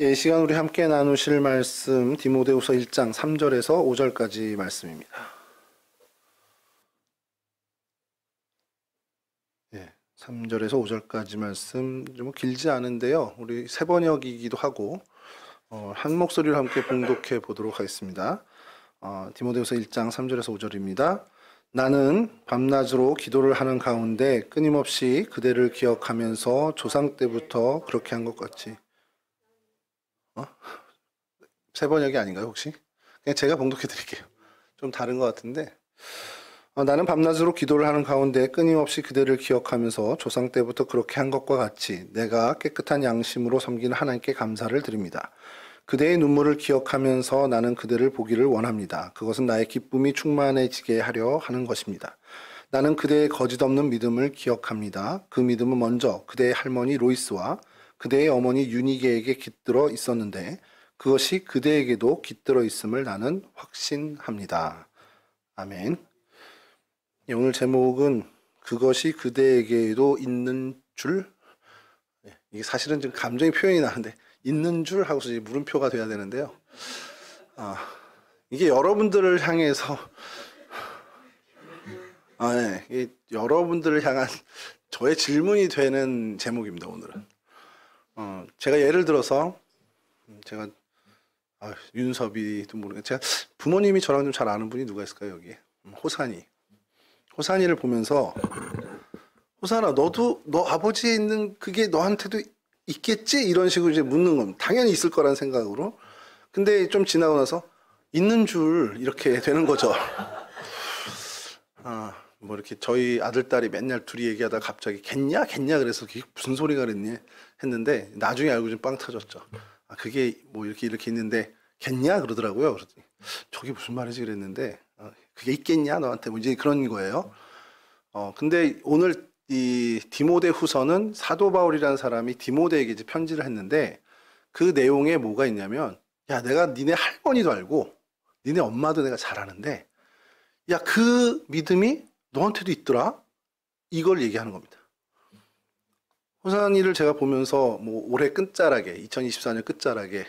예, 이 시간 우리 함께 나누실 말씀 디모데후서 1장 3절에서 5절까지 말씀입니다. 예, 3절에서 5절까지 말씀 좀 길지 않은데요. 우리 세 번역이기도 하고 한 목소리로 함께 봉독해 보도록 하겠습니다. 디모데후서 1장 3절에서 5절입니다. 나는 밤낮으로 기도를 하는 가운데 끊임없이 그대를 기억하면서 조상 때부터 그렇게 한 것 같이. 세 번역이 아닌가요, 혹시? 그냥 제가 봉독해 드릴게요. 좀 다른 것 같은데. 나는 밤낮으로 기도를 하는 가운데 끊임없이 그대를 기억하면서 조상 때부터 그렇게 한 것과 같이 내가 깨끗한 양심으로 섬기는 하나님께 감사를 드립니다. 그대의 눈물을 기억하면서 나는 그대를 보기를 원합니다. 그것은 나의 기쁨이 충만해지게 하려 하는 것입니다. 나는 그대의 거짓없는 믿음을 기억합니다. 그 믿음은 먼저 그대의 할머니 로이스와 그대의 어머니 유니게에게 깃들어 있었는데 그것이 그대에게도 깃들어 있음을 나는 확신합니다. 아멘. 오늘 제목은 그것이 그대에게도 있는 줄. 이게 사실은 지금 감정의 표현이 나는데 있는 줄 하고서 이제 물음표가 돼야 되는데요. 이게 여러분들을 향해서 이게 여러분들을 향한 저의 질문이 되는 제목입니다. 오늘은. 제가 예를 들어서 제가 윤섭이도 모르겠 제가 부모님이 저랑 좀 잘 아는 분이 누가 있을까요 여기에? 호산이를 보면서 호산아 너도 너 아버지에 있는 그게 너한테도 있겠지? 이런 식으로 이제 묻는 겁니다. 당연히 있을 거란 생각으로. 근데 좀 지나고 나서 있는 줄 이렇게 되는 거죠. 뭐 이렇게 저희 아들딸이 맨날 둘이 얘기하다가 갑자기 겠냐 그래서 그게 무슨 소리가 그랬니 했는데 나중에 알고 좀 빵 터졌죠. 그게 뭐 이렇게 있는데 겠냐 그러더라고요. 그랬더니 저게 무슨 말이지 그랬는데 그게 있겠냐 너한테 뭐 이제 그런 거예요. 근데 오늘 이 디모데후서는 사도 바울이라는 사람이 디모데에게 이제 편지를 했는데 그 내용에 뭐가 있냐면 야 내가 니네 할머니도 알고 니네 엄마도 내가 잘 아는데 야 그 믿음이 너한테도 있더라? 이걸 얘기하는 겁니다. 호산이를 제가 보면서 뭐 올해 끝자락에 2024년 끝자락에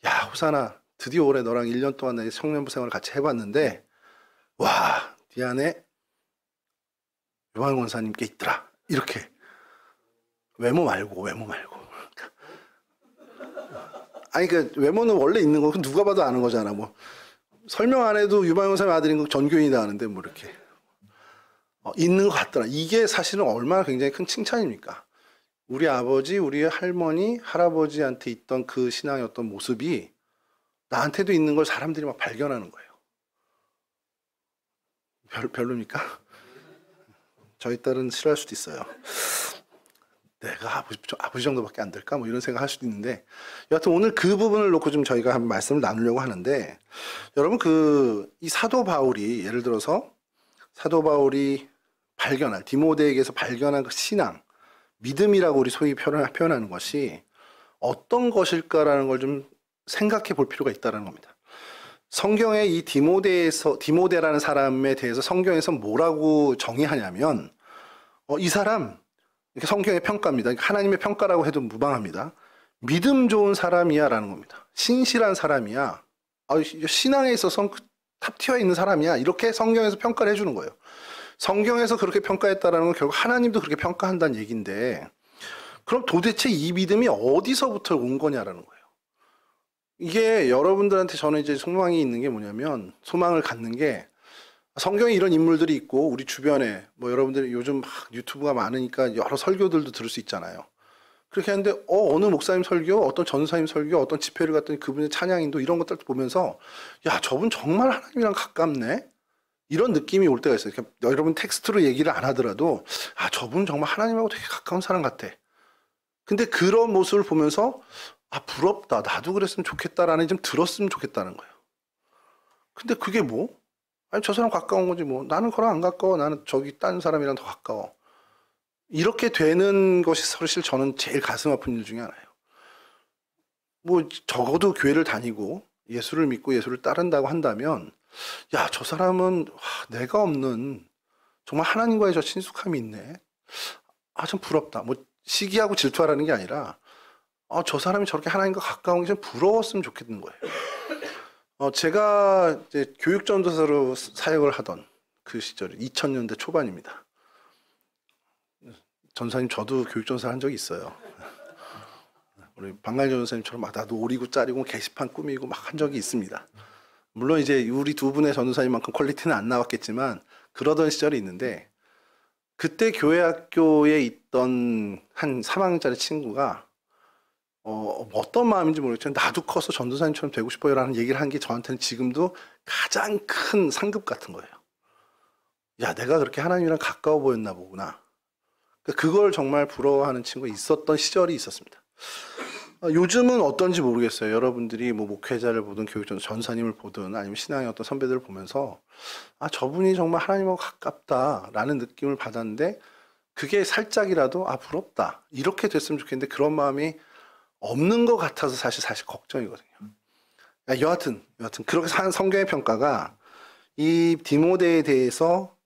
야 호산아 드디어 올해 너랑 1년 동안 내 청년부 생활을 같이 해봤는데 와 네 안에 요한 권사님께 있더라. 이렇게 외모 말고 아니 그 외모는 원래 있는 거고 누가 봐도 아는 거잖아. 뭐 설명 안 해도 유한 권사님 아들인 거 전교인이다 아는데 뭐 이렇게 있는 것 같더라. 이게 사실은 얼마나 굉장히 큰 칭찬입니까? 우리 아버지, 우리 할머니, 할아버지한테 있던 그 신앙의 어떤 모습이 나한테도 있는 걸 사람들이 막 발견하는 거예요. 별로입니까? 저희 딸은 싫어할 수도 있어요. 내가 아버지 정도밖에 안 될까? 뭐 이런 생각 할 수도 있는데 여하튼 오늘 그 부분을 놓고 좀 저희가 한 말씀을 나누려고 하는데 여러분 이 사도 바울이 예를 들어서 사도 바울이 디모데에게서 발견한 그 신앙, 믿음이라고 우리 소위 표현하는 것이 어떤 것일까라는 걸 좀 생각해 볼 필요가 있다는 겁니다. 성경에 이 디모데라는 사람에 대해서 성경에서 뭐라고 정의하냐면 이 사람 이렇게 성경의 평가입니다. 하나님의 평가라고 해도 무방합니다. 믿음 좋은 사람이야 라는 겁니다. 신실한 사람이야. 신앙에 있어서 탑티어에 있는 사람이야. 이렇게 성경에서 평가를 해주는 거예요. 성경에서 그렇게 평가했다라는 건 결국 하나님도 그렇게 평가한다는 얘기인데 그럼 도대체 이 믿음이 어디서부터 온 거냐라는 거예요. 이게 여러분들한테 저는 이제 소망이 있는 게 뭐냐면 소망을 갖는 게 성경에 이런 인물들이 있고 우리 주변에 뭐 여러분들이 요즘 유튜브가 많으니까 여러 설교들도 들을 수 있잖아요. 그렇게 하는데 어느 목사님 설교, 어떤 전사님 설교, 어떤 집회를 갔더니 그분의 찬양인도 이런 것들 보면서 야 저분 정말 하나님이랑 가깝네? 이런 느낌이 올 때가 있어요. 여러분 텍스트로 얘기를 안 하더라도 저분 정말 하나님하고 되게 가까운 사람 같아. 근데 그런 모습을 보면서 부럽다. 나도 그랬으면 좋겠다라는 좀 들었으면 좋겠다는 거예요. 근데 그게 뭐? 아니 저 사람 가까운 거지 뭐. 나는 그랑 안 가까워. 나는 저기 딴 사람이랑 더 가까워. 이렇게 되는 것이 사실 저는 제일 가슴 아픈 일 중에 하나예요. 뭐 적어도 교회를 다니고 예수를 믿고 예수를 따른다고 한다면 야, 저 사람은 내가 없는 정말 하나님과의 저 친숙함이 있네. 좀 부럽다. 뭐 시기하고 질투하라는 게 아니라 저 사람이 저렇게 하나님과 가까운 게 좀 부러웠으면 좋겠는 거예요. 제가 이제 교육전도사로 사역을 하던 그 시절 2000년대 초반입니다. 전사님 저도 교육전도사 한 적이 있어요. 우리 박만희 전도사님처럼 막 나도 오리고 짜리고 게시판 꾸미고 막 한 적이 있습니다. 물론 이제 우리 두 분의 전도사님만큼 퀄리티는 안 나왔겠지만 그러던 시절이 있는데, 그때 교회 학교에 있던 한 3학년짜리 친구가 어떤 마음인지 모르겠지만 나도 커서 전도사님처럼 되고 싶어요 라는 얘기를 한 게 저한테는 지금도 가장 큰 상급 같은 거예요. 야, 내가 그렇게 하나님이랑 가까워 보였나 보구나. 그걸 정말 부러워하는 친구가 있었던 시절이 있었습니다. 요즘은 어떤지 모르겠어요. 여러분들이 뭐 목회자를 보든 전사님을 보든 아니면 신앙의 어떤 선배들을 보면서 저분이 정말 하나님하고 가깝다라는 느낌을 받았는데, 그게 살짝이라도 부럽다 이렇게 됐으면 좋겠는데 그런 마음이 없는 것 같아서 사실 걱정이거든요. 여하튼 그렇게 성경의 평가가 이 디모데에 대해서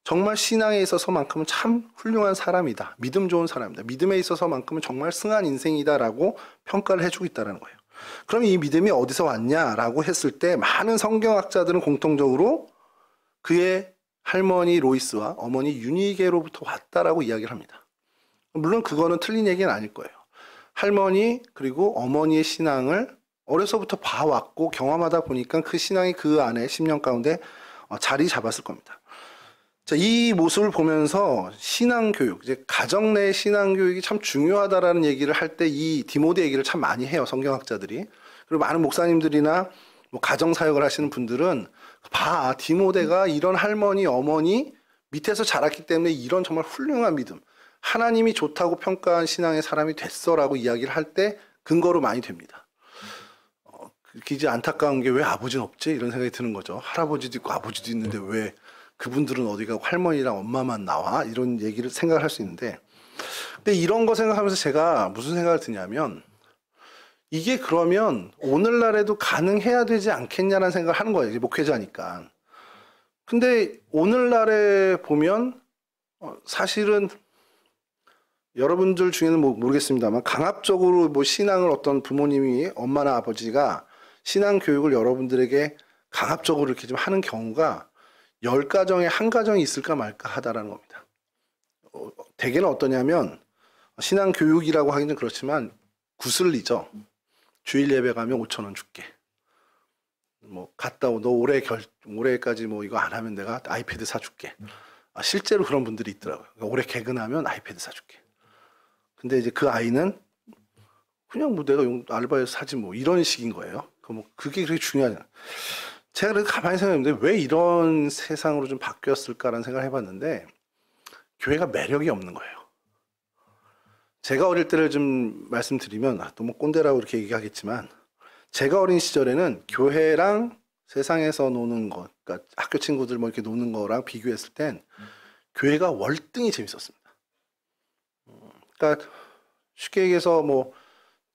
정말 신앙에 있어서만큼은 참 훌륭한 사람이다, 믿음 좋은 사람이다, 믿음에 있어서만큼은 정말 승한 인생이다라고 평가를 해주고 있다는 거예요. 그럼 이 믿음이 어디서 왔냐라고 했을 때 많은 성경학자들은 공통적으로 그의 할머니 로이스와 어머니 유니게로부터 왔다라고 이야기를 합니다. 물론 그거는 틀린 얘기는 아닐 거예요. 할머니 그리고 어머니의 신앙을 어려서부터 봐왔고 경험하다 보니까 그 신앙이 그 안에 10년 가운데 자리 잡았을 겁니다. 자, 이 모습을 보면서 신앙교육, 이제 가정 내 신앙교육이 참 중요하다라는 얘기를 할 때 이 디모데 얘기를 참 많이 해요, 성경학자들이. 그리고 많은 목사님들이나 뭐 가정 사역을 하시는 분들은 디모데가 이런 할머니, 어머니 밑에서 자랐기 때문에 이런 정말 훌륭한 믿음, 하나님이 좋다고 평가한 신앙의 사람이 됐어라고 이야기를 할 때 근거로 많이 됩니다. 이제 안타까운 게 왜 아버지는 없지? 이런 생각이 드는 거죠. 할아버지도 있고 아버지도 있는데 왜 그분들은 어디 가고 할머니랑 엄마만 나와? 이런 얘기를 생각을 할 수 있는데, 근데 이런 거 생각하면서 제가 무슨 생각을 드냐면, 이게 그러면 오늘날에도 가능해야 되지 않겠냐라는 생각을 하는 거예요. 이제 목회자니까. 근데 오늘날에 보면 사실은 여러분들 중에는 뭐 모르겠습니다만 강압적으로 뭐 신앙을 어떤 부모님이, 엄마나 아버지가 신앙 교육을 여러분들에게 강압적으로 이렇게 좀 하는 경우가 10가정에 1가정이 있을까 말까 하다라는 겁니다. 대개는 어떠냐면, 신앙 교육이라고 하기는 그렇지만 구슬리죠. 주일 예배 가면 5,000원 줄게. 뭐 갔다 오, 너 올해까지 뭐 이거 안 하면 내가 아이패드 사줄게. 실제로 그런 분들이 있더라고요. 올해 개근하면 아이패드 사줄게. 근데 이제 그 아이는 그냥 뭐 내가 알바해서 사지 뭐 이런 식인 거예요. 그게 그렇게 중요하잖아. 제가 그래서 가만히 생각했는데 왜 이런 세상으로 좀 바뀌었을까라는 생각을 해봤는데, 교회가 매력이 없는 거예요. 제가 어릴 때를 좀 말씀드리면 너무 꼰대라고 이렇게 얘기하겠지만, 제가 어린 시절에는 교회랑 세상에서 노는 거, 그러니까 학교 친구들 뭐 이렇게 노는 거랑 비교했을 땐 교회가 월등히 재밌었습니다. 그러니까 쉽게 얘기해서 뭐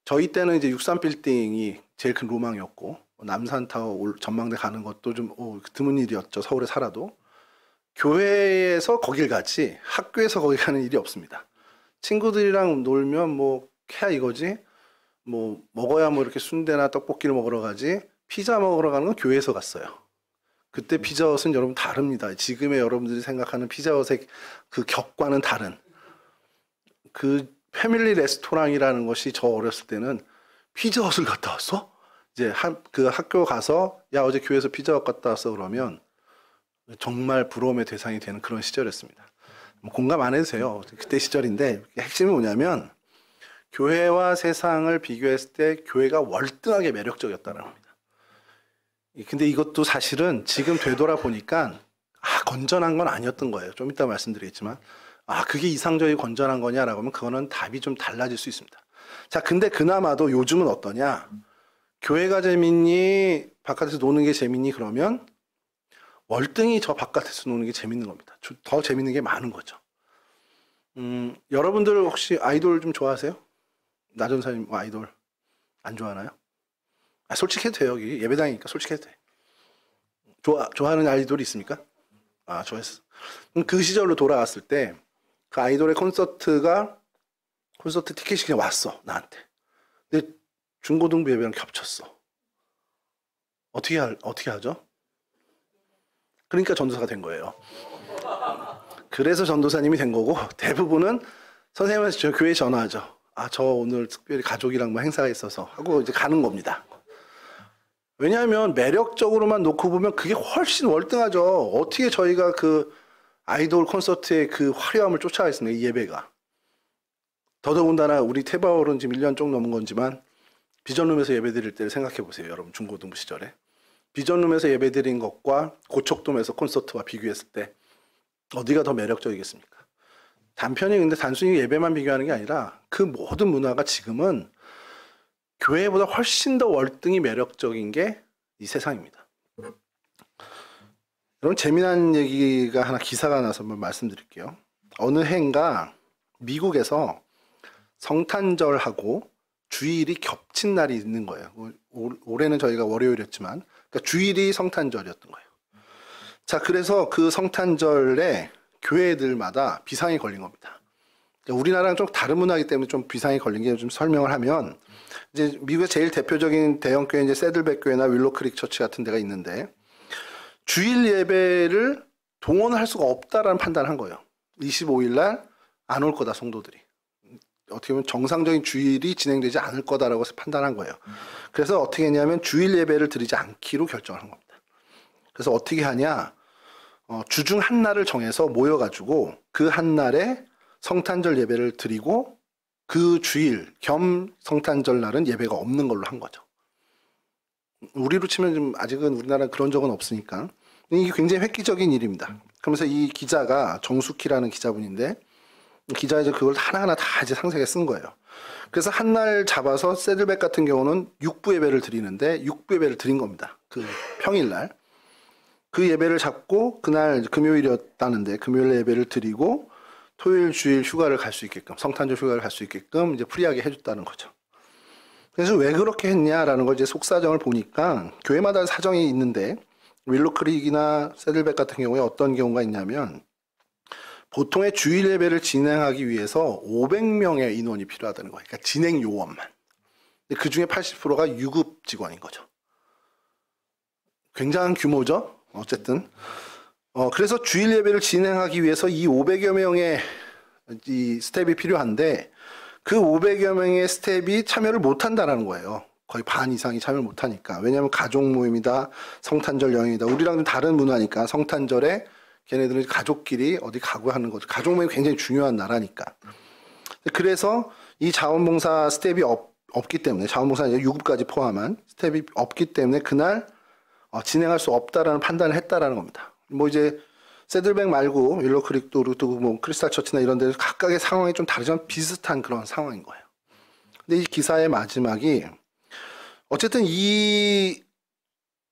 저희 때는 이제 63빌딩이 제일 큰 로망이었고, 남산타워 전망대 가는 것도 좀 드문 일이었죠. 서울에 살아도. 교회에서 거길 가지 학교에서 거기 가는 일이 없습니다. 친구들이랑 놀면 뭐 해야 이거지, 뭐 먹어야 뭐 이렇게 순대나 떡볶이를 먹으러 가지, 피자 먹으러 가는 건 교회에서 갔어요. 그때 피자헛은 여러분 다릅니다. 지금의 여러분들이 생각하는 피자헛의 그 격과는 다른, 그 패밀리 레스토랑이라는 것이 저 어렸을 때는 피자헛을 갔다 왔어? 이제 그 학교 가서 야 어제 교회에서 피자헛 갔다 왔어 그러면 정말 부러움의 대상이 되는 그런 시절이었습니다. 뭐 공감 안 해도 돼요. 그때 시절인데 핵심이 뭐냐면, 교회와 세상을 비교했을 때 교회가 월등하게 매력적이었다는 겁니다. 근데 이것도 사실은 지금 되돌아보니까 건전한 건 아니었던 거예요. 좀 이따 말씀드리겠지만 그게 이상적이고 건전한 거냐라고 하면 그거는 답이 좀 달라질 수 있습니다. 자, 근데 그나마도 요즘은 어떠냐? 교회가 재밌니? 바깥에서 노는 게 재밌니? 그러면 월등히 저 바깥에서 노는 게 재밌는 겁니다. 더 재밌는 게 많은 거죠. 여러분들 혹시 아이돌 좀 좋아하세요? 나전사님 아이돌 안 좋아하나요? 솔직해도 돼요. 여기 예배당이니까 솔직해도 돼. 좋아하는 아이돌이 있습니까? 좋아했어. 그 시절로 돌아갔을 때 그 아이돌의 콘서트 티켓이 그냥 왔어, 나한테. 근데 중고등부 예배랑 겹쳤어. 어떻게 하죠? 그러니까 전도사가 된 거예요. 그래서 전도사님이 된 거고, 대부분은 선생님한테 저 교회에 전화하죠. 아, 저 오늘 특별히 가족이랑 뭐 행사가 있어서 하고 이제 가는 겁니다. 왜냐하면 매력적으로만 놓고 보면 그게 훨씬 월등하죠. 어떻게 저희가 그 아이돌 콘서트의 그 화려함을 쫓아가겠습니까? 이 예배가. 더더군다나 우리 태바월은 지금 1년 좀 넘은 건지만 비전룸에서 예배 드릴 때를 생각해 보세요. 여러분 중고등부 시절에. 비전룸에서 예배 드린 것과 고척돔에서 콘서트와 비교했을 때 어디가 더 매력적이겠습니까? 단편이 근데 단순히 예배만 비교하는 게 아니라 그 모든 문화가 지금은 교회보다 훨씬 더 월등히 매력적인 게 이 세상입니다. 여러분 재미난 얘기가 하나 기사가 나서 한번 말씀드릴게요. 어느 해인가 미국에서 성탄절하고 주일이 겹친 날이 있는 거예요. 올해는 저희가 월요일이었지만 그러니까 주일이 성탄절이었던 거예요. 자, 그래서 그 성탄절에 교회들마다 비상이 걸린 겁니다. 그러니까 우리나라랑 좀 다른 문화이기 때문에 좀 비상이 걸린 게 좀 설명을 하면 이제 미국의 제일 대표적인 대형 교회 이제 새들백 교회나 윌로크릭 처치 같은 데가 있는데 주일 예배를 동원할 수가 없다라는 판단을 한 거예요. 25일 날 안 올 거다 성도들이. 어떻게 보면 정상적인 주일이 진행되지 않을 거다라고 판단한 거예요. 그래서 어떻게 했냐면 주일 예배를 드리지 않기로 결정을 한 겁니다. 그래서 어떻게 하냐? 주중 한 날을 정해서 모여가지고 그 한 날에 성탄절 예배를 드리고 그 주일 겸 성탄절 날은 예배가 없는 걸로 한 거죠. 우리로 치면 좀 아직은 우리나라 그런 적은 없으니까 이게 굉장히 획기적인 일입니다. 그러면서 이 기자가 정숙희라는 기자분인데 기자가 이제 그걸 하나하나 다 이제 상세하게 쓴 거예요. 그래서 한 날 잡아서 새들백 같은 경우는 6부 예배를 드리는데 6부 예배를 드린 겁니다. 그 평일날. 그 예배를 잡고 그날 금요일이었다는데 금요일 예배를 드리고 토요일 주일 휴가를 갈 수 있게끔 성탄절 휴가를 갈 수 있게끔 이제 프리하게 해줬다는 거죠. 그래서 왜 그렇게 했냐라는 걸 이제 속사정을 보니까 교회마다 사정이 있는데 윌로크릭이나 새들백 같은 경우에 어떤 경우가 있냐면 보통의 주일 예배를 진행하기 위해서 500명의 인원이 필요하다는 거예요. 그러니까 진행 요원만. 그 중에 80%가 유급 직원인 거죠. 굉장한 규모죠. 어쨌든. 그래서 주일 예배를 진행하기 위해서 이 500여 명의 이 스텝이 필요한데 그 500여 명의 스텝이 참여를 못 한다는 거예요. 거의 반 이상이 참여를 못 하니까. 왜냐하면 가족 모임이다, 성탄절 여행이다. 우리랑 좀 다른 문화니까 성탄절에 걔네들은 가족끼리 어디 가고 하는 거죠. 가족 모임이 굉장히 중요한 나라니까. 그래서 이 자원봉사 스텝이 없기 때문에 자원봉사 유급까지 포함한 스텝이 없기 때문에 그날 진행할 수 없다라는 판단을 했다라는 겁니다. 뭐 이제 새들백 말고 윌로크릭도 뭐 크리스탈 처치나 이런 데서 각각의 상황이 좀 다르지만 비슷한 그런 상황인 거예요. 근데 이 기사의 마지막이 어쨌든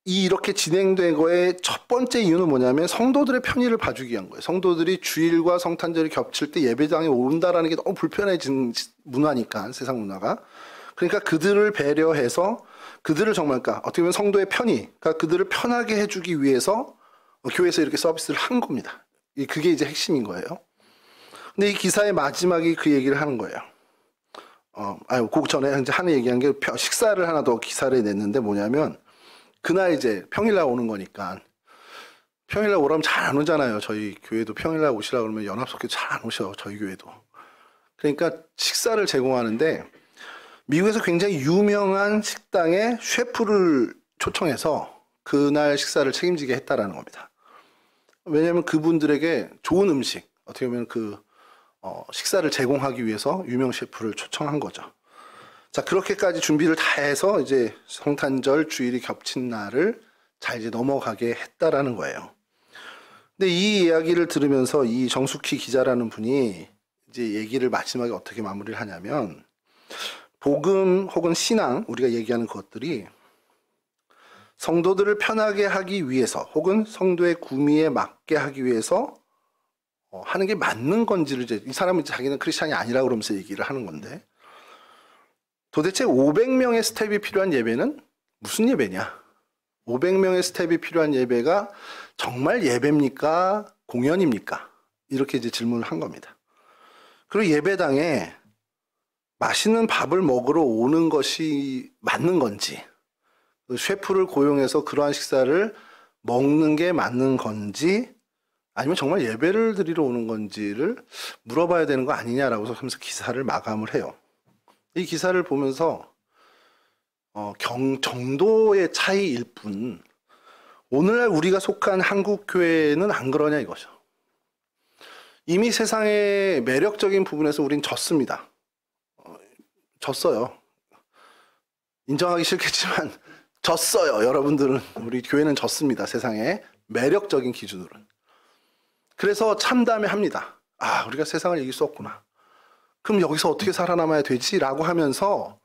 이렇게 진행된 거의 첫 번째 이유는 뭐냐면 성도들의 편의를 봐주기 위한 거예요. 성도들이 주일과 성탄절이 겹칠 때 예배당에 온다라는 게 너무 불편해진 문화니까 세상 문화가. 그러니까 그들을 배려해서 그들을 정말 그러니까 어떻게 보면 성도의 편의, 그러니까 그들을 편하게 해주기 위해서 교회에서 이렇게 서비스를 한 겁니다. 그게 이제 핵심인 거예요. 근데 이 기사의 마지막이 그 얘기를 하는 거예요. 그 전에 이제 하나 얘기한 게 식사를 하나 더 기사를 냈는데 뭐냐면 그날 이제 평일날 오는 거니까 평일날 오라면 잘 안 오잖아요. 저희 교회도 평일날 오시라 그러면 연합석회도 잘 안 오셔. 저희 교회도. 그러니까 식사를 제공하는데 미국에서 굉장히 유명한 식당에 셰프를 초청해서 그날 식사를 책임지게 했다라는 겁니다. 왜냐하면 그분들에게 좋은 음식, 어떻게 보면 식사를 제공하기 위해서 유명 셰프를 초청한 거죠. 자, 그렇게까지 준비를 다 해서 이제 성탄절 주일이 겹친 날을 잘 이제 넘어가게 했다라는 거예요. 근데 이 이야기를 들으면서 이 정숙희 기자라는 분이 이제 얘기를 마지막에 어떻게 마무리를 하냐면 복음 혹은 신앙, 우리가 얘기하는 것들이 성도들을 편하게 하기 위해서 혹은 성도의 구미에 맞게 하기 위해서 하는 게 맞는 건지를 이제 이 사람은 자기는 크리스찬이 아니라 그러면서 얘기를 하는 건데 도대체 500명의 스텝이 필요한 예배는 무슨 예배냐? 500명의 스텝이 필요한 예배가 정말 예배입니까? 공연입니까? 이렇게 이제 질문을 한 겁니다. 그리고 예배당에 맛있는 밥을 먹으러 오는 것이 맞는 건지, 셰프를 고용해서 그러한 식사를 먹는 게 맞는 건지, 아니면 정말 예배를 드리러 오는 건지를 물어봐야 되는 거 아니냐라고 하면서 기사를 마감을 해요. 이 기사를 보면서 정도의 차이일 뿐 오늘날 우리가 속한 한국교회는 안 그러냐 이거죠. 이미 세상의 매력적인 부분에서 우린 졌습니다. 졌어요. 인정하기 싫겠지만 졌어요. 여러분들은, 우리 교회는 졌습니다. 세상의 매력적인 기준으로는. 그래서 참담해합니다. 아, 우리가 세상을 이길 수 없구나. 그럼 여기서 어떻게 살아남아야 되지? 라고 하면서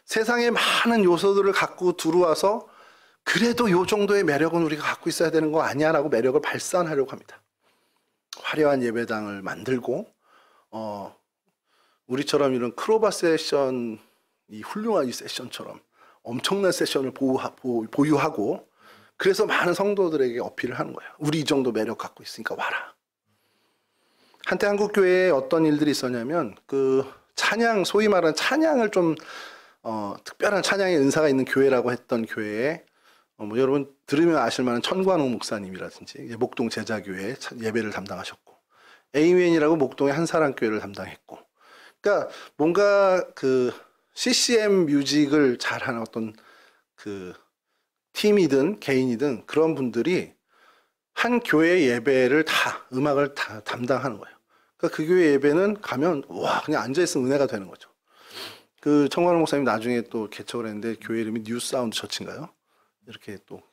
세상의 많은 요소들을 갖고 들어와서 그래도 요 정도의 매력은 우리가 갖고 있어야 되는 거 아니야? 라고 매력을 발산하려고 합니다. 화려한 예배당을 만들고 우리처럼 이런 크로바 세션, 이 훌륭한 이 세션처럼 엄청난 세션을 보유하고, 그래서 많은 성도들에게 어필을 하는 거예요. 우리 이 정도 매력 갖고 있으니까 와라. 한때 한국교회에 어떤 일들이 있었냐면, 그 찬양, 소위 말하는 찬양을 좀 특별한 찬양의 은사가 있는 교회라고 했던 교회에 뭐 여러분 들으면 아실 만한 천관호 목사님이라든지 목동 제자교회 예배를 담당하셨고, 에이멘이라고 목동의 한사랑교회를 담당했고, 그러니까 뭔가 그 CCM 뮤직을 잘하는 어떤 그 팀이든 개인이든 그런 분들이 한 교회 예배를 다, 음악을 다 담당하는 거예요. 그러니까 그 교회 예배는 가면 와, 그냥 앉아있으면 은혜가 되는 거죠. 그 청관호 목사님 나중에 또 개척을 했는데 교회 이름이 뉴 사운드 처치인가요? 이렇게 또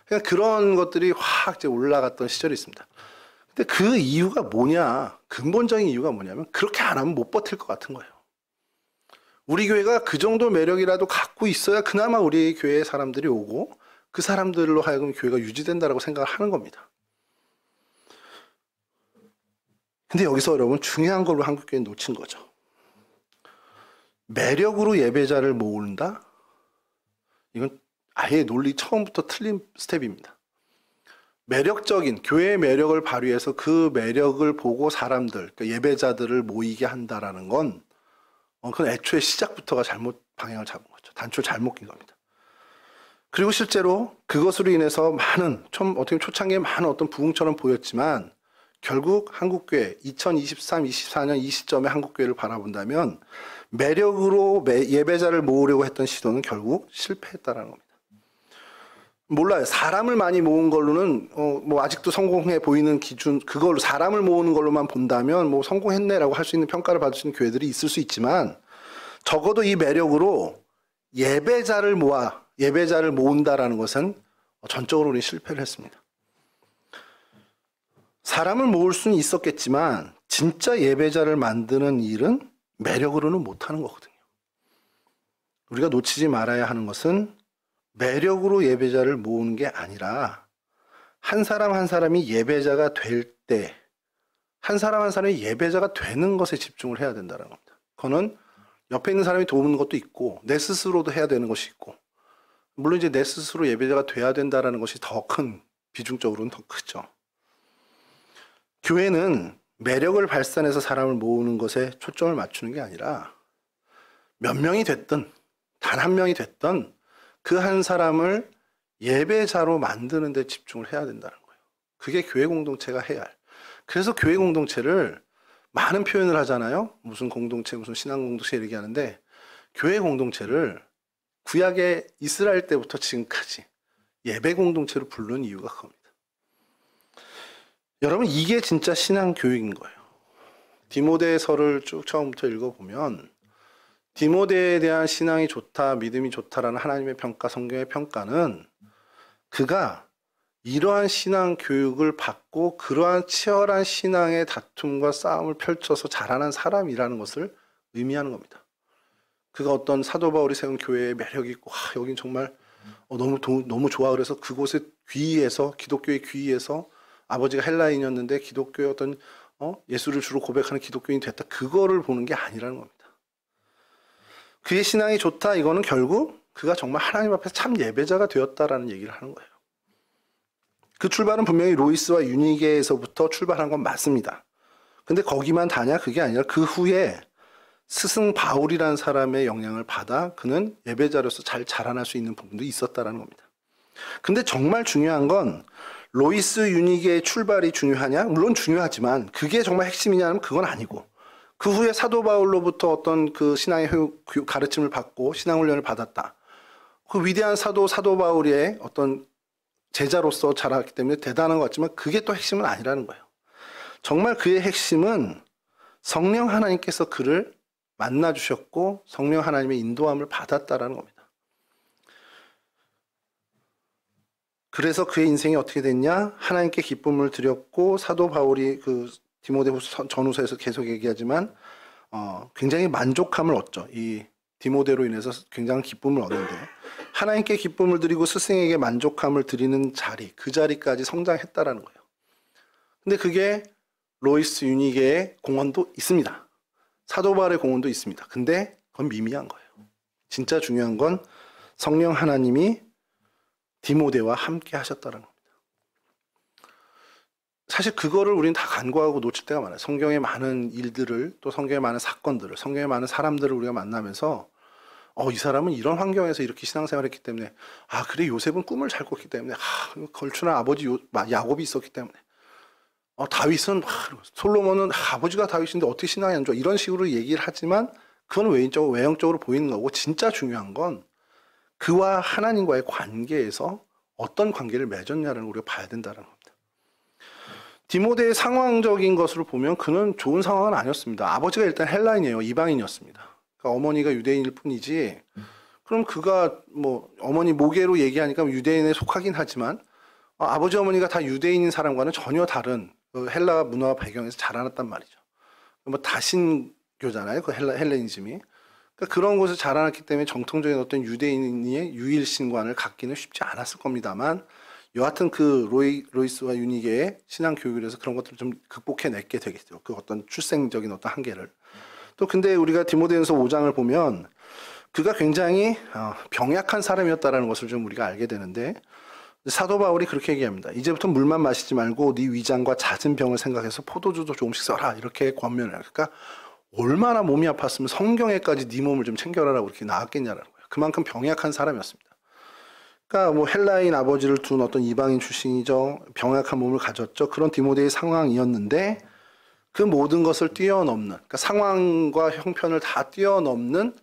그러니까 그런 것들이 확 이제 올라갔던 시절이 있습니다. 근데 그 이유가 뭐냐, 근본적인 이유가 뭐냐면 그렇게 안 하면 못 버틸 것 같은 거예요. 우리 교회가 그 정도 매력이라도 갖고 있어야 그나마 우리 교회에 사람들이 오고 그 사람들로 하여금 교회가 유지된다라고 생각을 하는 겁니다. 근데 여기서 여러분 중요한 걸로 한국교회는 놓친 거죠. 매력으로 예배자를 모은다? 이건 아예 논리 처음부터 틀린 스텝입니다. 매력적인 교회의 매력을 발휘해서 그 매력을 보고 사람들, 그러니까 예배자들을 모이게 한다라는 건 그건 애초에 시작부터가 잘못 방향을 잡은 거죠. 단추를 잘못 낀 겁니다. 그리고 실제로 그것으로 인해서 많은, 어떻게 초창기에 많은 어떤 부흥처럼 보였지만 결국 한국교회 2023, 24년 이 시점에 한국교회를 바라본다면 매력으로 예배자를 모으려고 했던 시도는 결국 실패했다라는 겁니다. 몰라요. 사람을 많이 모은 걸로는 뭐 아직도 성공해 보이는 기준, 그걸로 사람을 모으는 걸로만 본다면 뭐 성공했네라고 할 수 있는 평가를 받을 수 있는 교회들이 있을 수 있지만, 적어도 이 매력으로 예배자를 모은다라는 것은 전적으로 우리 실패를 했습니다. 사람을 모을 수는 있었겠지만 진짜 예배자를 만드는 일은 매력으로는 못하는 거거든요. 우리가 놓치지 말아야 하는 것은 매력으로 예배자를 모으는 게 아니라 한 사람 한 사람이 예배자가 될 때 한 사람 한 사람이 예배자가 되는 것에 집중을 해야 된다는 겁니다. 그거는 옆에 있는 사람이 도우는 것도 있고 내 스스로도 해야 되는 것이 있고, 물론 이제 내 스스로 예배자가 돼야 된다는 것이 더 큰, 비중적으로는 더 크죠. 교회는 매력을 발산해서 사람을 모으는 것에 초점을 맞추는 게 아니라 몇 명이 됐든 단 한 명이 됐든 그 한 사람을 예배자로 만드는 데 집중을 해야 된다는 거예요. 그게 교회 공동체가 해야 할. 그래서 교회 공동체를 많은 표현을 하잖아요. 무슨 공동체, 무슨 신앙 공동체 얘기하는데, 교회 공동체를 구약의 이스라엘 때부터 지금까지 예배 공동체로 부르는 이유가 그겁니다. 여러분, 이게 진짜 신앙 교육인 거예요. 디모데서를 쭉 처음부터 읽어보면 디모데에 대한 신앙이 좋다, 믿음이 좋다라는 하나님의 평가, 성경의 평가는 그가 이러한 신앙 교육을 받고 그러한 치열한 신앙의 다툼과 싸움을 펼쳐서 자라난 사람이라는 것을 의미하는 겁니다. 그가 어떤 사도 바울이 세운 교회에 매력이 있고 여긴 정말 너무 좋아, 그래서 그곳에 귀의해서, 기독교에 귀의해서, 아버지가 헬라인이었는데 기독교의 어떤 예수를 주로 고백하는 기독교인이 됐다, 그거를 보는 게 아니라는 겁니다. 그의 신앙이 좋다, 이거는 결국 그가 정말 하나님 앞에서 참 예배자가 되었다라는 얘기를 하는 거예요. 그 출발은 분명히 로이스와 유니게에서부터 출발한 건 맞습니다. 근데 거기만 다냐? 그게 아니라 그 후에 스승 바울이라는 사람의 영향을 받아 그는 예배자로서 잘 자라날 수 있는 부분도 있었다라는 겁니다. 근데 정말 중요한 건 로이스 유니게의 출발이 중요하냐? 물론 중요하지만 그게 정말 핵심이냐면 그건 아니고, 그 후에 사도 바울로부터 어떤 그 신앙의 가르침을 받고 신앙훈련을 받았다. 그 위대한 사도 바울의 어떤 제자로서 자랐기 때문에 대단한 것 같지만 그게 또 핵심은 아니라는 거예요. 정말 그의 핵심은 성령 하나님께서 그를 만나 주셨고 성령 하나님의 인도함을 받았다라는 겁니다. 그래서 그의 인생이 어떻게 됐냐? 하나님께 기쁨을 드렸고, 사도 바울이 그 디모데후서 전후서에서 계속 얘기하지만 굉장히 만족함을 얻죠. 이 디모데로 인해서 굉장한 기쁨을 얻는데, 하나님께 기쁨을 드리고 스승에게 만족함을 드리는 자리, 그 자리까지 성장했다라는 거예요. 근데 그게 로이스 유니게의 공헌도 있습니다. 사도 바울의 공헌도 있습니다. 근데 그건 미미한 거예요. 진짜 중요한 건 성령 하나님이 디모데와 함께 하셨다는 겁니다. 사실 그거를 우리는 다 간과하고 놓칠 때가 많아요. 성경의 많은 일들을, 또 성경의 많은 사건들을, 성경의 많은 사람들을 우리가 만나면서 이 사람은 이런 환경에서 이렇게 신앙생활을 했기 때문에, 그래, 요셉은 꿈을 잘 꿨기 때문에, 걸출한 아버지 야곱이 있었기 때문에, 다윗은, 솔로몬은 아버지가 다윗인데 어떻게 신앙이 안 좋아, 이런 식으로 얘기를 하지만 그건 외형적으로 보이는 거고, 진짜 중요한 건 그와 하나님과의 관계에서 어떤 관계를 맺었냐를 우리가 봐야 된다는 겁니다. 디모데의 상황적인 것으로 보면 그는 좋은 상황은 아니었습니다. 아버지가 일단 헬라인이에요. 이방인이었습니다. 그러니까 어머니가 유대인일 뿐이지, 그럼 그가 뭐 어머니 모계로 얘기하니까 유대인에 속하긴 하지만 아버지 어머니가 다 유대인인 사람과는 전혀 다른 헬라 문화 배경에서 자라났단 말이죠. 뭐 다신교잖아요. 그 헬레니즘이. 그러니까 그런 곳에서 자라났기 때문에 정통적인 어떤 유대인의 유일신관을 갖기는 쉽지 않았을 겁니다만, 여하튼 그 로이스와 유니게의 신앙 교육에서 그런 것들을 좀 극복해냈게 되겠죠. 그 어떤 출생적인 어떤 한계를. 또 근데 우리가 디모데전서 5장을 보면 그가 굉장히 병약한 사람이었다라는 것을 좀 우리가 알게 되는데, 사도 바울이 그렇게 얘기합니다. 이제부터 물만 마시지 말고 네 위장과 잦은 병을 생각해서 포도주도 조금씩 써라, 이렇게 권면을 해요. 그러니까 얼마나 몸이 아팠으면 성경에까지 네 몸을 좀 챙겨라라고 이렇게 나왔겠냐라는 거예요. 그만큼 병약한 사람이었습니다. 그러니까 뭐 헬라인 아버지를 둔 어떤 이방인 출신이죠. 병약한 몸을 가졌죠. 그런 디모데의 상황이었는데 그 모든 것을 뛰어넘는, 그러니까 상황과 형편을 다 뛰어넘는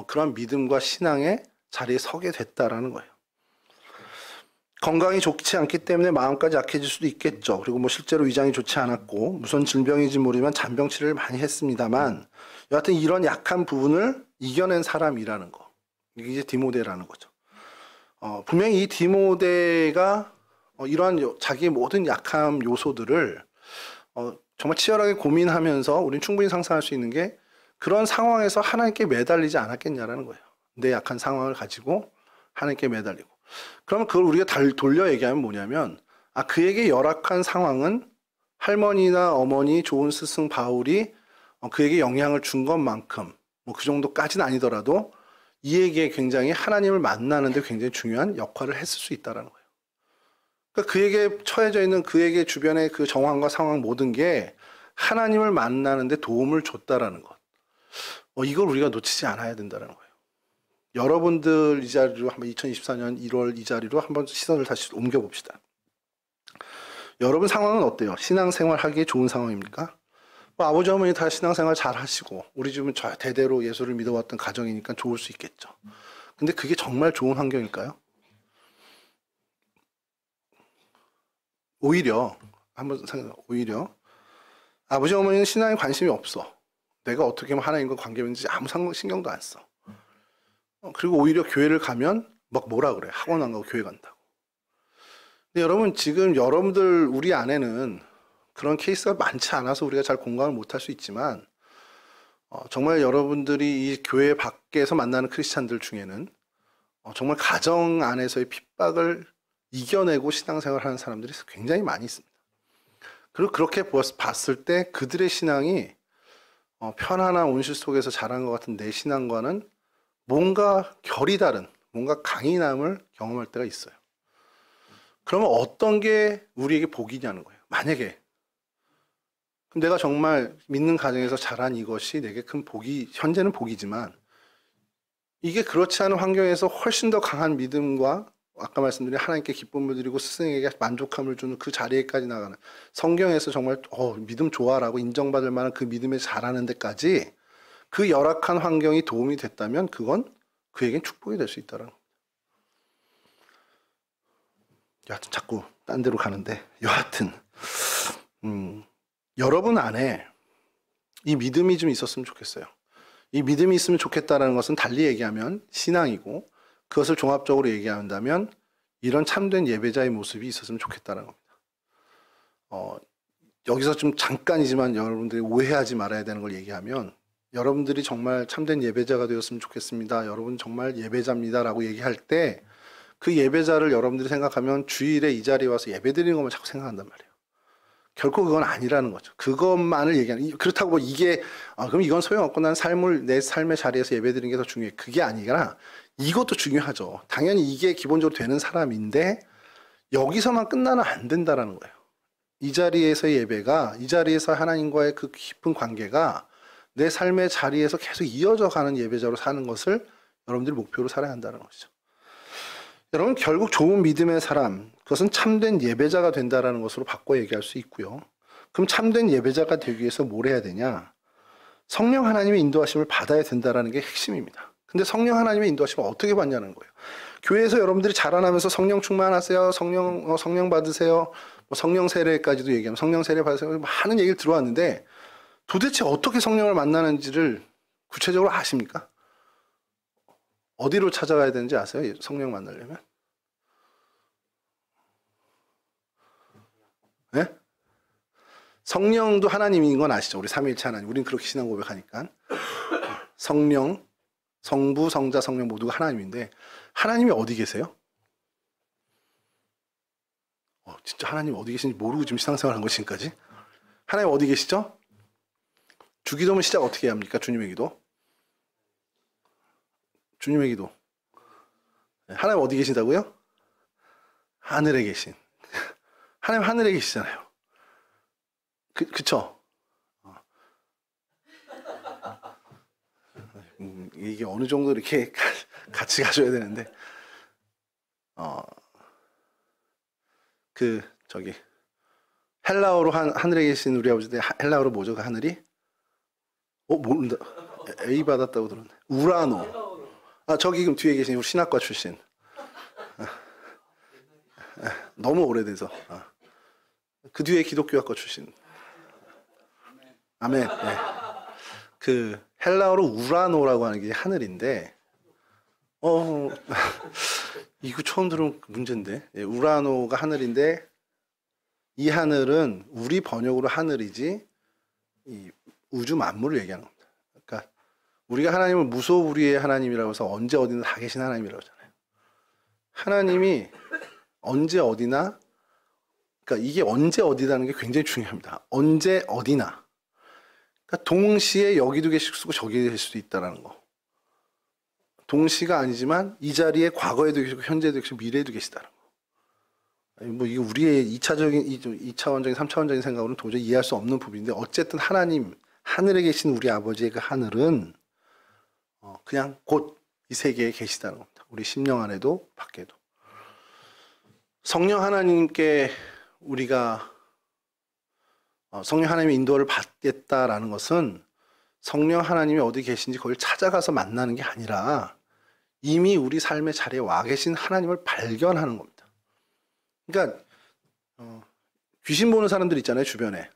그런 믿음과 신앙의 자리에 서게 됐다라는 거예요. 건강이 좋지 않기 때문에 마음까지 약해질 수도 있겠죠. 그리고 뭐 실제로 위장이 좋지 않았고 무슨 질병인지 모르지만 잔병 치료를 많이 했습니다만, 여하튼 이런 약한 부분을 이겨낸 사람이라는 거, 이게 이제 디모데라는 거죠. 분명히 이 디모데가 이러한 자기의 모든 약한 요소들을 정말 치열하게 고민하면서 우리는 충분히 상상할 수 있는 게, 그런 상황에서 하나님께 매달리지 않았겠냐라는 거예요. 내 약한 상황을 가지고 하나님께 매달리고. 그러면 그걸 우리가 돌려 얘기하면 뭐냐면, 그에게 열악한 상황은 할머니나 어머니, 좋은 스승 바울이 그에게 영향을 준 것만큼, 뭐 그 정도까지는 아니더라도 이에게 굉장히 하나님을 만나는데 굉장히 중요한 역할을 했을 수 있다는 거예요. 그러니까 그에게 처해져 있는 그에게 주변의 그 정황과 상황 모든 게 하나님을 만나는데 도움을 줬다라는 것. 이걸 우리가 놓치지 않아야 된다는 거예요. 여러분들 이 자리로 한번 2024년 1월 이 자리로 한번 시선을 다시 옮겨봅시다. 여러분 상황은 어때요? 신앙생활 하기에 좋은 상황입니까? 뭐 아버지 어머니 다 신앙생활 잘 하시고 우리 집은 대대로 예수를 믿어왔던 가정이니까 좋을 수 있겠죠. 근데 그게 정말 좋은 환경일까요? 오히려 한번 생각해, 오히려 아버지 어머니는 신앙에 관심이 없어. 내가 어떻게 하면 하나님과 관계 맺는지 아무 신경도 안 써. 그리고 오히려 교회를 가면 막 뭐라 그래, 학원 안 가고 교회 간다고. 근데 여러분, 지금 여러분들 우리 안에는 그런 케이스가 많지 않아서 우리가 잘 공감을 못할 수 있지만, 정말 여러분들이 이 교회 밖에서 만나는 크리스찬들 중에는 정말 가정 안에서의 핍박을 이겨내고 신앙생활을 하는 사람들이 굉장히 많이 있습니다. 그리고 그렇게 봤을 때 그들의 신앙이 편안한 온실 속에서 자란 것 같은 내 신앙과는 뭔가 결이 다른, 뭔가 강인함을 경험할 때가 있어요. 그러면 어떤 게 우리에게 복이냐는 거예요. 만약에 그럼 내가 정말 믿는 가정에서 자란 이것이 내게 큰 복이, 현재는 복이지만 이게 그렇지 않은 환경에서 훨씬 더 강한 믿음과 아까 말씀드린 하나님께 기쁨을 드리고 스승에게 만족함을 주는 그 자리에까지 나가는, 성경에서 정말 믿음 좋아라고 인정받을 만한 그 믿음에 자라는 데까지 그 열악한 환경이 도움이 됐다면 그건 그에겐 축복이 될 수 있다는 겁니다. 여하튼 자꾸 딴 데로 가는데, 여하튼 여러분 안에 이 믿음이 좀 있었으면 좋겠어요. 이 믿음이 있으면 좋겠다는 것은 달리 얘기하면 신앙이고, 그것을 종합적으로 얘기한다면 이런 참된 예배자의 모습이 있었으면 좋겠다는 겁니다. 여기서 좀 잠깐이지만 여러분들이 오해하지 말아야 되는 걸 얘기하면, 여러분들이 정말 참된 예배자가 되었으면 좋겠습니다, 여러분 정말 예배자입니다 라고 얘기할 때 그 예배자를 여러분들이 생각하면 주일에 이 자리에 와서 예배드리는 것만 자꾸 생각한단 말이에요. 결코 그건 아니라는 거죠. 그것만을 얘기하는, 그렇다고 뭐 이게 그럼 이건 소용없고 난 내 삶의 자리에서 예배드리는 게 더 중요해, 그게 아니라 이것도 중요하죠. 당연히 이게 기본적으로 되는 사람인데 여기서만 끝나면 안 된다라는 거예요. 이 자리에서의 예배가, 이 자리에서 하나님과의 그 깊은 관계가 내 삶의 자리에서 계속 이어져 가는 예배자로 사는 것을 여러분들이 목표로 살아야 한다는 것이죠. 여러분, 결국 좋은 믿음의 사람, 그것은 참된 예배자가 된다라는 것으로 바꿔 얘기할 수 있고요. 그럼 참된 예배자가 되기 위해서 뭘 해야 되냐? 성령 하나님의 인도하심을 받아야 된다라는 게 핵심입니다. 근데 성령 하나님의 인도하심을 어떻게 받냐는 거예요. 교회에서 여러분들이 자라나면서 성령 충만하세요, 성령 받으세요, 뭐 성령 세례까지도 얘기하면 성령 세례 받으세요, 하는 얘기를 들어왔는데 도대체 어떻게 성령을 만나는지를 구체적으로 아십니까? 어디로 찾아가야 되는지 아세요? 성령 만나려면? 네? 성령도 하나님인 건 아시죠? 우리 삼위일체 하나님. 우린 그렇게 신앙 고백하니까. 성령, 성부, 성자, 성령 모두가 하나님인데 하나님이 어디 계세요? 진짜 하나님 어디 계신지 모르고 지금 신앙생활 한 거 지금까지? 하나님 어디 계시죠? 주기도문 시작 어떻게 합니까? 주님의 기도. 주님의 기도. 하나님 어디 계신다고요? 하늘에 계신. 하나님 하늘에 계시잖아요. 그쵸? 이게 어느 정도 이렇게 같이 가줘야 되는데, 헬라어로 하늘에 계신 우리 아버지, 헬라어로 뭐죠? 그 하늘이? 모른다. A 받았다고 들었네. 우라노. 저기 지금 뒤에 계신 우리 신학과 출신. 너무 오래돼서. 그 뒤에 기독교학과 출신. 아멘. 네. 그 헬라어로 우라노라고 하는 게 하늘인데, 이거 처음 들은 문제인데. 예, 우라노가 하늘인데 이 하늘은 우리 번역으로 하늘이지 이 우주 만물을 얘기하는 겁니다. 그러니까 우리가 하나님을 무소불위의 하나님이라고 해서 언제 어디나 다 계신 하나님이라고 하잖아요. 하나님이 언제 어디나, 그러니까 이게 언제 어디라는 게 굉장히 중요합니다. 언제 어디나. 그러니까 동시에 여기도 계실 수도 있고 저기도 계실 수도 있다는 거. 동시가 아니지만 이 자리에 과거에도 계시고 현재도 계시고 미래에도 계시다는 거. 뭐 이게 우리의 2차원적인 3차원적인 생각으로는 도저히 이해할 수 없는 부분인데, 어쨌든 하나님, 하늘에 계신 우리 아버지의 그 하늘은 그냥 곧 이 세계에 계시다는 겁니다. 우리 심령 안에도 밖에도. 성령 하나님께 우리가 성령 하나님의 인도를 받겠다라는 것은 성령 하나님이 어디 계신지 거기를 찾아가서 만나는 게 아니라 이미 우리 삶의 자리에 와 계신 하나님을 발견하는 겁니다. 그러니까 귀신 보는 사람들 있잖아요, 주변에.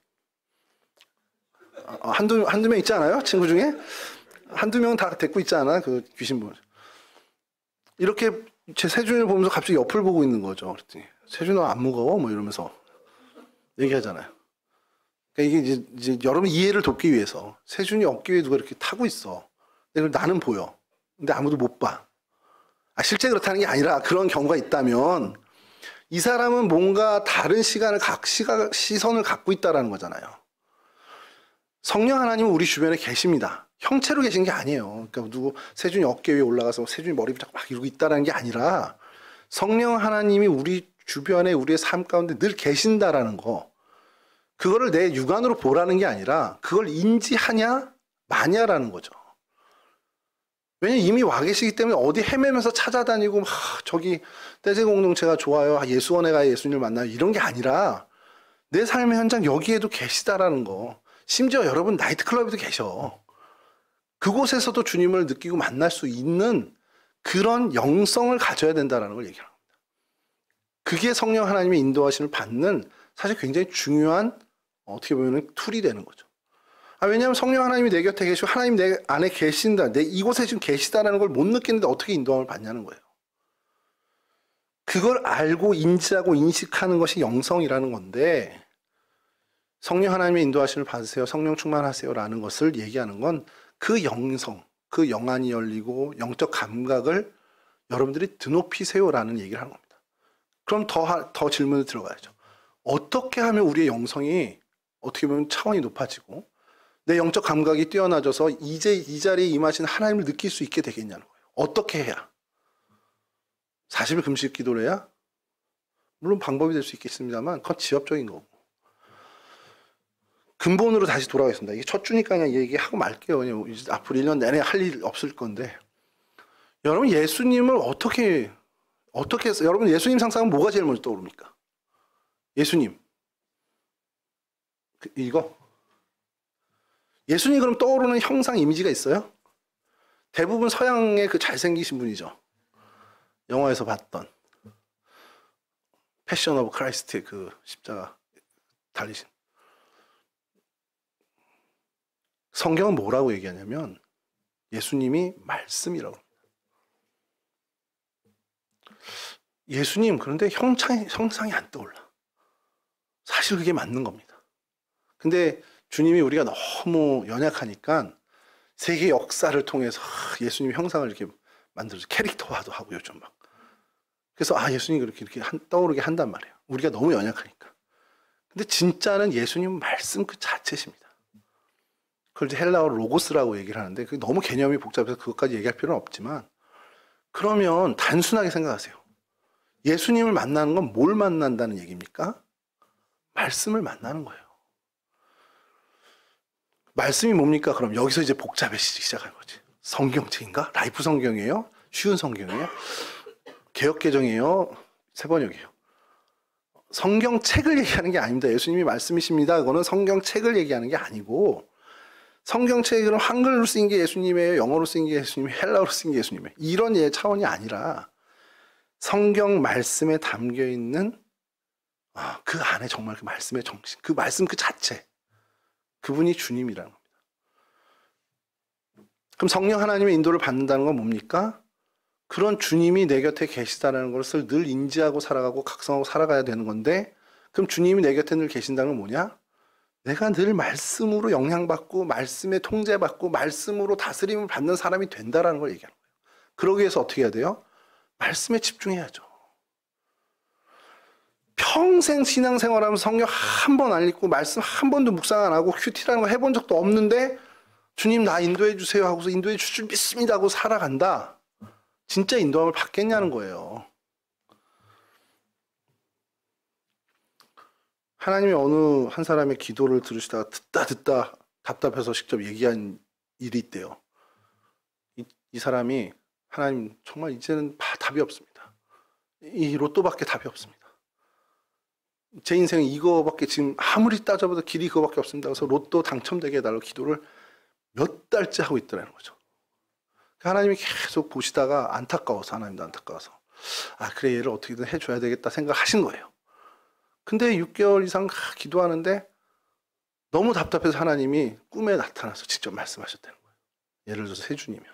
한두 명 있지 않아요? 친구 중에? 한두 명 다 데리고 있지 않아? 그 귀신 보는. 이렇게 제 세준이를 보면서 갑자기 옆을 보고 있는 거죠. 그랬더니 세준이 너 안 무거워? 뭐 이러면서 얘기하잖아요. 그러니까 이게 이제 여러분 이해를 돕기 위해서, 세준이 어깨 위에 누가 이렇게 타고 있어. 근데 나는 보여. 근데 아무도 못 봐. 실제 그렇다는 게 아니라 그런 경우가 있다면 이 사람은 뭔가 다른 시선을 갖고 있다라는 거잖아요. 성령 하나님은 우리 주변에 계십니다. 형체로 계신 게 아니에요. 그러니까 세준이 어깨 위에 올라가서 세준이 머리 붙잡고 막 이러고 있다라는 게 아니라 성령 하나님이 우리 주변에 우리의 삶 가운데 늘 계신다라는 거. 그거를 내 육안으로 보라는 게 아니라 그걸 인지하냐 마냐라는 거죠. 왜냐면 이미 와 계시기 때문에 어디 헤매면서 찾아다니고 저기 떼제 공동체가 좋아요, 예수원에 가야 예수님을 만나요, 이런 게 아니라 내 삶의 현장 여기에도 계시다라는 거. 심지어 여러분 나이트클럽에도 계셔. 그곳에서도 주님을 느끼고 만날 수 있는 그런 영성을 가져야 된다는 걸 얘기하는 겁니다. 그게 성령 하나님의 인도하심을 받는 사실 굉장히 중요한 어떻게 보면 툴이 되는 거죠. 왜냐하면 성령 하나님이 내 곁에 계시고 하나님 내 안에 계신다, 내 이곳에 지금 계시다라는 걸 못 느끼는데 어떻게 인도함을 받냐는 거예요. 그걸 알고 인지하고 인식하는 것이 영성이라는 건데, 성령 하나님의 인도하심을 받으세요, 성령 충만하세요라는 것을 얘기하는 건 그 영성, 그 영안이 열리고 영적 감각을 여러분들이 드높이세요라는 얘기를 하는 겁니다. 그럼 더 질문을 들어가야죠. 어떻게 하면 우리의 영성이 어떻게 보면 차원이 높아지고 내 영적 감각이 뛰어나져서 이제 이 자리에 임하신 하나님을 느낄 수 있게 되겠냐는 거예요. 어떻게 해야? 40일 금식 기도를 해야? 물론 방법이 될 수 있겠습니다만 그건 지엽적인 거고. 근본으로 다시 돌아가겠습니다. 이게 첫 주니까 그냥 얘기하고 말게요. 그냥 앞으로 1년 내내 할 일 없을 건데. 여러분 예수님을 어떻게 해서, 여러분 예수님 상상은 뭐가 제일 먼저 떠오릅니까? 예수님. 이거? 예수님 그럼 떠오르는 형상 이미지가 있어요? 대부분 서양의 그 잘생기신 분이죠. 영화에서 봤던 패션 오브 크라이스트의 그 십자가 달리신. 성경은 뭐라고 얘기하냐면 예수님이 말씀이라고 합니다. 예수님 그런데 형상이 안 떠올라. 사실 그게 맞는 겁니다. 근데 주님이 우리가 너무 연약하니까 세계 역사를 통해서 예수님 형상을 이렇게 만들어서 캐릭터화도 하고 요즘 막. 그래서 예수님이 이렇게 떠오르게 한단 말이에요. 우리가 너무 연약하니까. 근데 진짜는 예수님 말씀 그 자체십니다. 그걸 이제 헬라어로 로고스라고 얘기를 하는데 그게 너무 개념이 복잡해서 그것까지 얘기할 필요는 없지만, 그러면 단순하게 생각하세요. 예수님을 만나는 건 뭘 만난다는 얘기입니까? 말씀을 만나는 거예요. 말씀이 뭡니까? 그럼 여기서 이제 복잡해지기 시작하는 거지. 성경책인가? 라이프 성경이에요? 쉬운 성경이에요? 개역개정이에요? 세번역이에요? 성경책을 얘기하는 게 아닙니다. 예수님이 말씀이십니다. 그거는 성경책을 얘기하는 게 아니고, 성경책은 한글로 쓰인 게 예수님이에요, 영어로 쓰인 게 예수님이에요, 헬라어로 쓰인 게 예수님이에요, 이런 차원이 아니라 성경 말씀에 담겨 있는 그 안에 정말 그 말씀의 정신, 그 말씀 그 자체, 그분이 주님이라는 겁니다. 그럼 성령 하나님의 인도를 받는다는 건 뭡니까? 그런 주님이 내 곁에 계시다는 것을 늘 인지하고 살아가고 각성하고 살아가야 되는 건데, 그럼 주님이 내 곁에 늘 계신다는 건 뭐냐? 내가 늘 말씀으로 영향받고 말씀에 통제받고 말씀으로 다스림을 받는 사람이 된다는 걸 얘기하는 거예요. 그러기 위해서 어떻게 해야 돼요? 말씀에 집중해야죠. 평생 신앙생활하면서 성경 한 번 안 읽고 말씀 한 번도 묵상 안 하고 큐티라는 거 해본 적도 없는데 주님 나 인도해 주세요 하고서 인도해 주실 줄 믿습니다 하고 살아간다. 진짜 인도함을 받겠냐는 거예요. 하나님이 어느 한 사람의 기도를 들으시다가 듣다 답답해서 직접 얘기한 일이 있대요. 이 사람이 하나님 정말 이제는 답이 없습니다. 이 로또밖에 답이 없습니다. 제 인생은 이거밖에 지금 아무리 따져봐도 길이 그거밖에 없습니다. 그래서 로또 당첨되게 해달라고 기도를 몇 달째 하고 있더라는 거죠. 하나님이 계속 보시다가 안타까워서, 하나님도 안타까워서 그래 얘를 어떻게든 해줘야 되겠다 생각하신 거예요. 근데 6개월 이상 기도하는데 너무 답답해서 하나님이 꿈에 나타나서 직접 말씀하셨다는 거예요. 예를 들어서 세준이면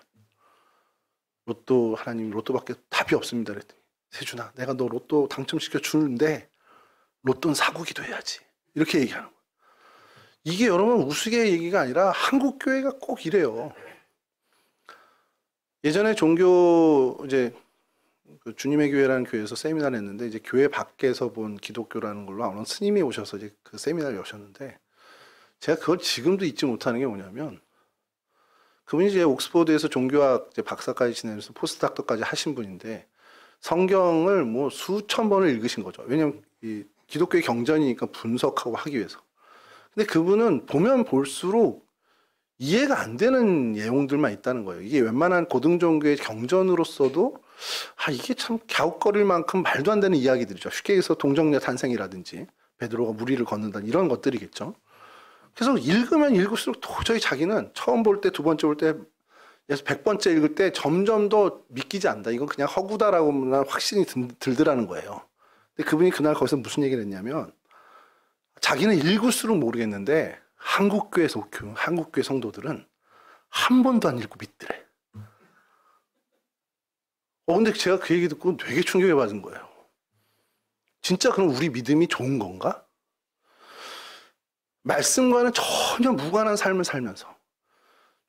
하나님 로또밖에 답이 없습니다 그랬더니, 세준아 내가 너 로또 당첨시켜 주는데 로또는 사고 기도해야지, 이렇게 얘기하는 거예요. 이게 여러분 우스개 얘기가 아니라 한국 교회가 꼭 이래요. 예전에 종교 이제 그 주님의 교회라는 교회에서 세미나를 했는데, 이제 교회 밖에서 본 기독교라는 걸로 어느 스님이 오셔서 이제 그 세미나를 여셨는데, 제가 그걸 지금도 잊지 못하는 게 뭐냐면, 그분이 이제 옥스퍼드에서 종교학 이제 박사까지 지내면서 포스트닥터까지 하신 분인데, 성경을 뭐 수천 번을 읽으신 거죠. 왜냐면 이 기독교의 경전이니까 분석하고 하기 위해서. 근데 그분은 보면 볼수록 이해가 안 되는 내용들만 있다는 거예요. 이게 웬만한 고등종교의 경전으로서도 이게 참 갸웃거릴 만큼 말도 안 되는 이야기들이죠. 쉽게 해서 동정녀 탄생이라든지 베드로가 무리를 걷는다 이런 것들이겠죠. 그래서 읽으면 읽을수록 도저히 자기는 처음 볼 때, 두 번째 볼 때, 100번째 읽을 때 점점 더 믿기지 않는다. 이건 그냥 허구다라고 확신이 들더라는 거예요. 근데 그분이 그날 거기서 무슨 얘기를 했냐면 자기는 읽을수록 모르겠는데 한국교회 성도들은 한 번도 안 읽고 믿더래. 근데 제가 그 얘기 듣고 되게 충격을 받은 거예요. 진짜 그럼 우리 믿음이 좋은 건가? 말씀과는 전혀 무관한 삶을 살면서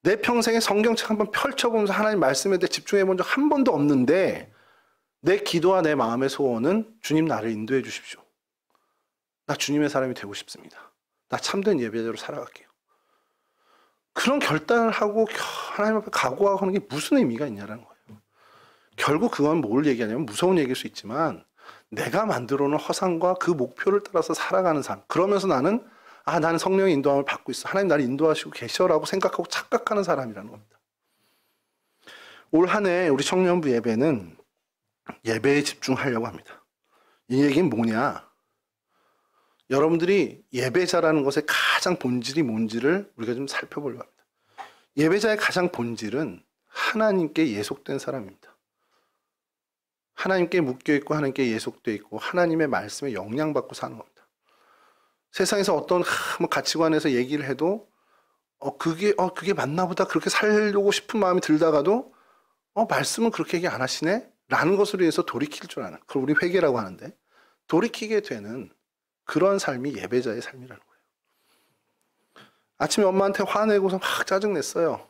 내 평생에 성경책 한번 펼쳐보면서 하나님 말씀에 대해 집중해 본 적 한 번도 없는데 내 기도와 내 마음의 소원은 주님 나를 인도해 주십시오. 나 주님의 사람이 되고 싶습니다. 나 참된 예배자로 살아갈게요. 그런 결단을 하고 하나님 앞에 각오하고 하는 게 무슨 의미가 있냐는 거예요. 결국 그건 뭘 얘기하냐면 무서운 얘기일 수 있지만 내가 만들어 놓은 허상과 그 목표를 따라서 살아가는 삶. 그러면서 나는 성령의 인도함을 받고 있어. 하나님 나를 인도하시고 계셔라고 생각하고 착각하는 사람이라는 겁니다. 올 한 해 우리 청년부 예배는 예배에 집중하려고 합니다. 이 얘기는 뭐냐? 여러분들이 예배자라는 것의 가장 본질이 뭔지를 우리가 좀 살펴보려고 합니다. 예배자의 가장 본질은 하나님께 예속된 사람입니다. 하나님께 묶여있고 하나님께 예속되어 있고 하나님의 말씀에 영향받고 사는 겁니다. 세상에서 어떤 가치관에서 얘기를 해도 그게 맞나 보다 그렇게 살려고 싶은 마음이 들다가도 말씀은 그렇게 얘기 안 하시네? 라는 것으로 해서 돌이킬 줄 아는, 그걸 우리 회개라고 하는데 돌이키게 되는 그런 삶이 예배자의 삶이라는 거예요. 아침에 엄마한테 화내고서 막 짜증냈어요.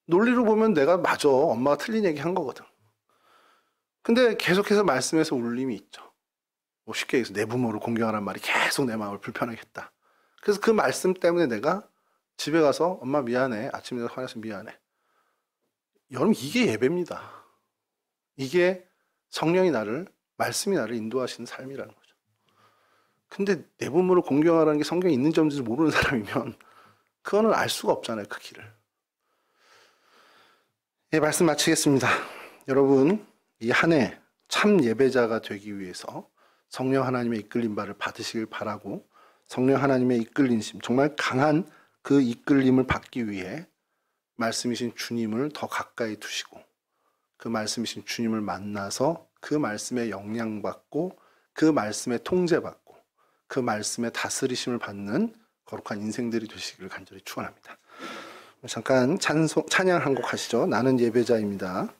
논리로 보면 내가 맞아. 엄마가 틀린 얘기 한 거거든. 근데 계속해서 말씀에서 울림이 있죠. 쉽게 얘기해서 내 부모를 공경하라는 말이 계속 내 마음을 불편하게 했다. 그래서 그 말씀 때문에 내가 집에 가서 엄마 미안해. 아침에 화내서 미안해. 여러분 이게 예배입니다. 이게 성령이 말씀이 나를 인도하시는 삶이라는 거죠. 근데 내 부모를 공경하라는 게 성경에 있는 점인지 모르는 사람이면 그거는 알 수가 없잖아요. 그 길을. 말씀 마치겠습니다. 여러분 이 한 해 참 예배자가 되기 위해서 성령 하나님의 이끌림 바를 받으시길 바라고 성령 하나님의 이끌림심 정말 강한 그 이끌림을 받기 위해 말씀이신 주님을 더 가까이 두시고 그 말씀이신 주님을 만나서 그 말씀에 영향받고 그 말씀에 통제받고 그 말씀에 다스리심을 받는 거룩한 인생들이 되시기를 간절히 축원합니다. 잠깐 찬양 한 곡 하시죠. 나는 예배자입니다.